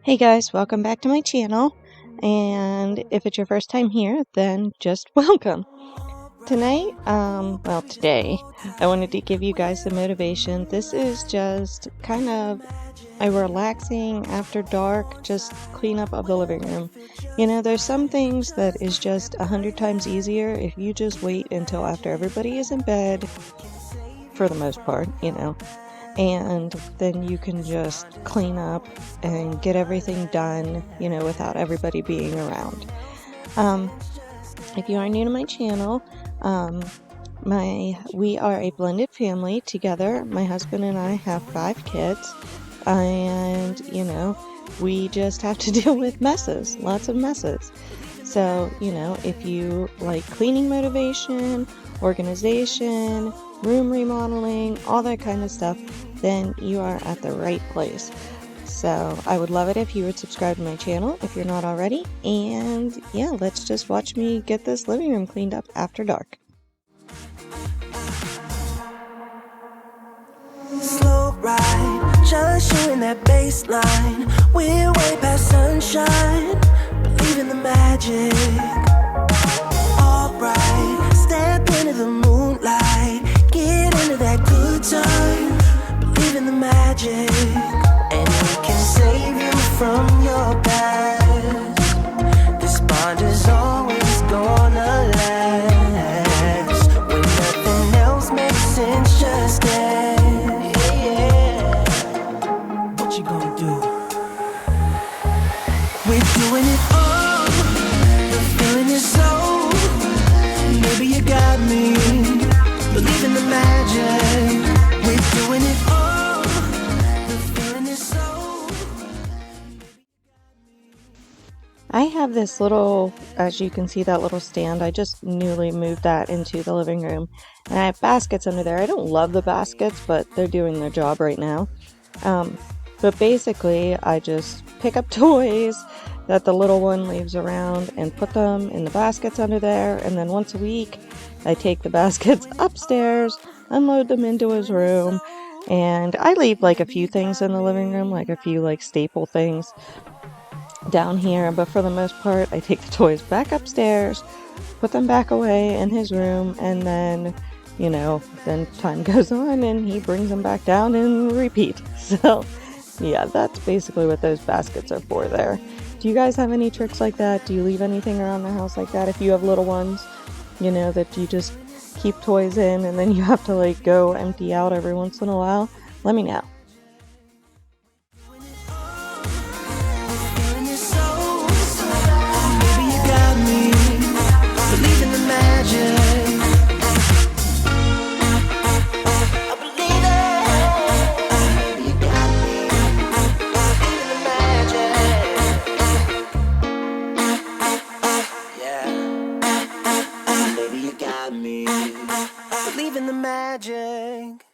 Hey guys, welcome back to my channel, and if it's your first time here, then just welcome. Today, I wanted to give you guys some motivation. This is just kind of a relaxing after dark, just cleanup of the living room. You know, there's some things that is just 100 times easier if you just wait until after everybody is in bed, for the most part, and then you can just clean up and get everything done, without everybody being around. If you are new to my channel, we are a blended family together. My husband and I have 5 kids, and we just have to deal with messes, lots of messes. So, if you like cleaning motivation, organization, room remodeling, all that kind of stuff, then you are at the right place. So I would love it if you would subscribe to my channel if you're not already. And yeah, let's just watch me get this living room cleaned up after dark. Slow ride, just you in that baseline. We're way past sunshine, believe in the magic. Alright, step into the moonlight, get into that good time, believe in the magic. And it can save you from your past. This bond is always gonna last. When nothing else makes sense, just stay. What you gonna do? We're doing it all. The feeling is so. Maybe you got me. Believe in the magic. We're doing it all. The feeling is so. I have this little, as you can see, that little stand. I just newly moved that into the living room. And I have baskets under there. I don't love the baskets, but they're doing their job right now. But basically, I just pick up toys that the little one leaves around and put them in the baskets under there. And then once a week, I take the baskets upstairs, unload them into his room. And I leave like a few things in the living room, like a few like staple things down here. But for the most part, I take the toys back upstairs, put them back away in his room, and then then time goes on and he brings them back down and repeat. So yeah, that's basically what those baskets are for there. Do you guys have any tricks like that? Do you leave anything around the house like that? If you have little ones, that you just keep toys in and then you have to like go empty out every once in a while, let me know. Feeling is so. Maybe you got me. Believe in the magic. I believe it. Maybe you got me. Believe in the magic. Yeah. Maybe you got me. Believe in the magic.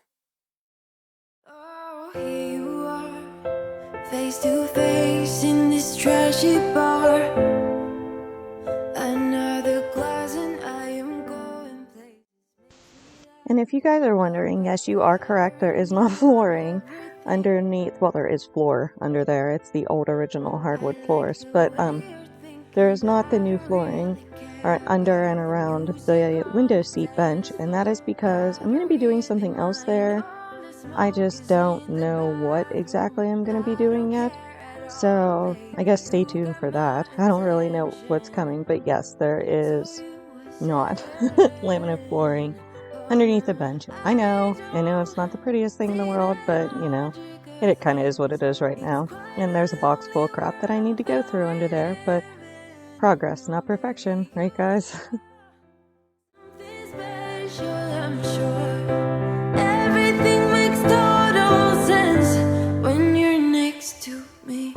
Oh, here you are, face to face in this trashy bar. Another glass and I am going places. And if you guys are wondering, yes, you are correct. There is not flooring underneath. Well, there is floor under there. It's the old original hardwood floors, but there is not the new flooring under and around the window seat bench, and that is because I'm going to be doing something else there. I just don't know what exactly I'm going to be doing yet, so I guess stay tuned for that. I don't really know what's coming, but yes, there is not laminate flooring underneath the bench. I know it's not the prettiest thing in the world, but it kind of is what it is right now. And there's a box full of crap that I need to go through under there, but progress, not perfection, right guys? Something special, I'm sure. Everything makes total sense when you're next to me.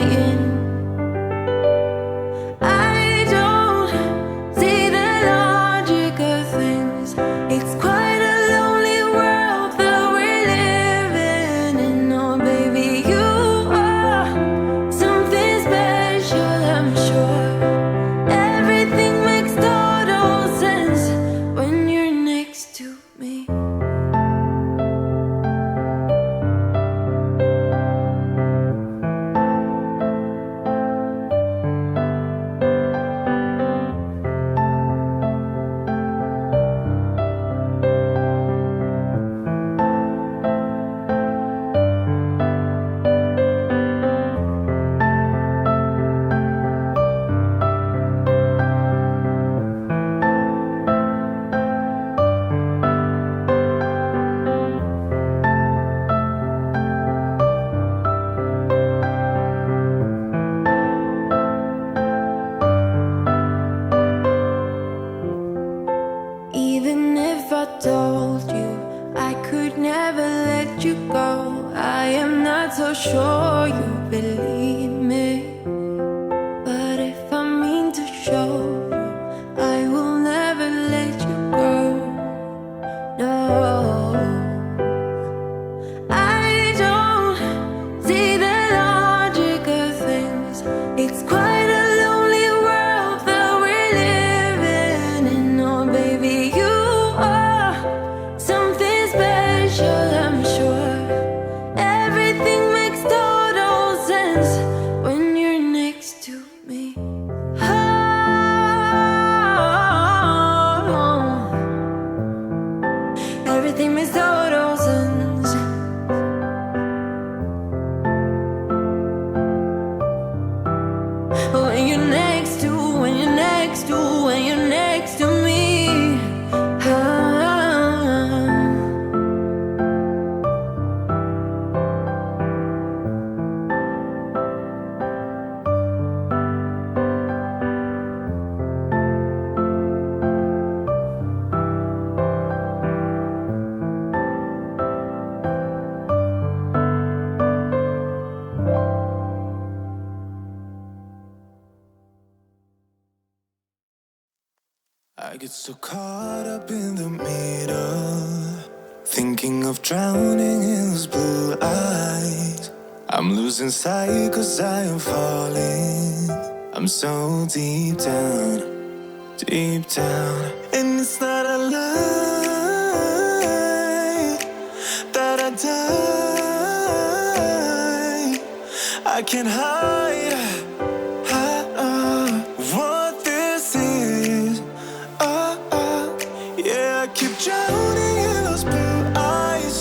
trying. I don't see the logic of things. It's quite a lonely world that we're living in. Oh, baby, you are something special, I'm sure. Everything makes total sense when you're next to me. Even if I told you I could never let you go, I am not so sure you believe me. But if I mean to show you, I will never let you go. No, I don't see the logic of things. It's quite a lonely world that we're living in. Oh, baby, you are something special, I'm sure. Everything makes total sense when you're next to me. Oh, everything makes total sense when you're next to, when you're next to, when you're next to me. I get so caught up in the middle, thinking of drowning in those blue eyes. I'm losing sight 'cause I am falling. I'm so deep down, and it's not a lie that I die. I can't hide what this is. Yeah, I keep drowning in those blue eyes,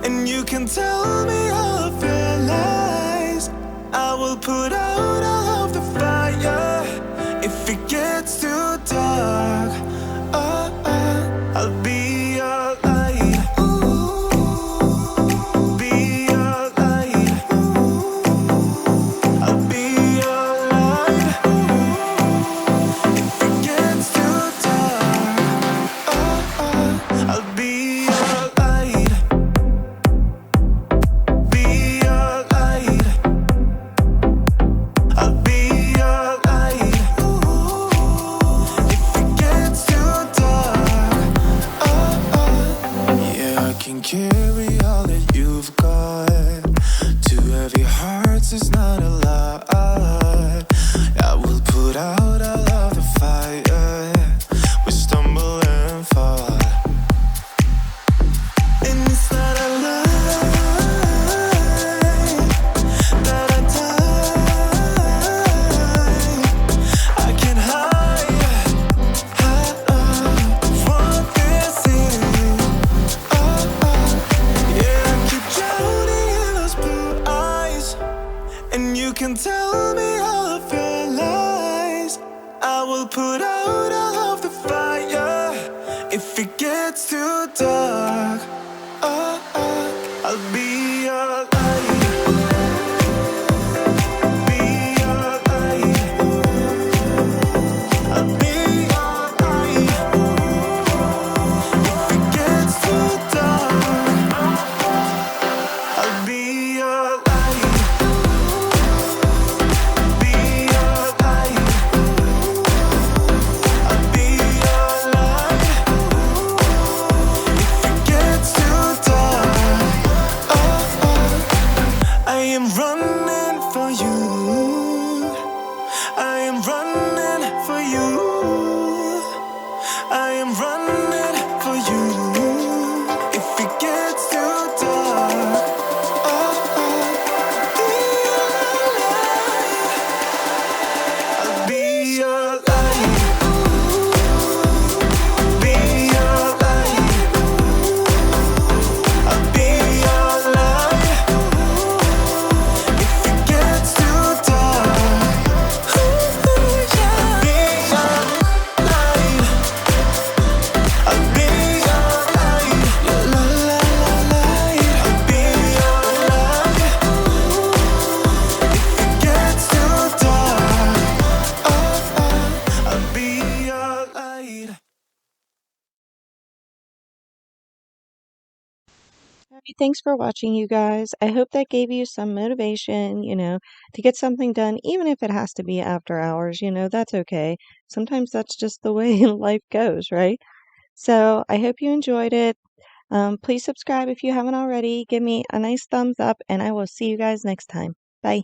and you can tell me all of your lies. I will put out all of the fire if it gets too dark. I'll be your light. Be your light. I'll be your light. If it gets too dark, I'll be your light. Be your light. I'll be your light. If it gets too dark, yeah, I can carry all that you've got. Two heavy hearts is not a lot. I will put out all of the fire. We stumble and fall, and it's not a lie that I die. I can't hide what this is. Yeah, I keep drowning in those blue eyes, and you can tell me all of your lies. I will put out all of the fire if it gets too dark. I'll be your light. Be your light. I'll be your light. If it gets too dark, I'll be your light. Thanks for watching, you guys. I hope that gave you some motivation, to get something done, even if it has to be after hours, that's okay. Sometimes that's just the way life goes, right? So I hope you enjoyed it. Please subscribe if you haven't already. Give me a nice thumbs up, and I will see you guys next time. Bye.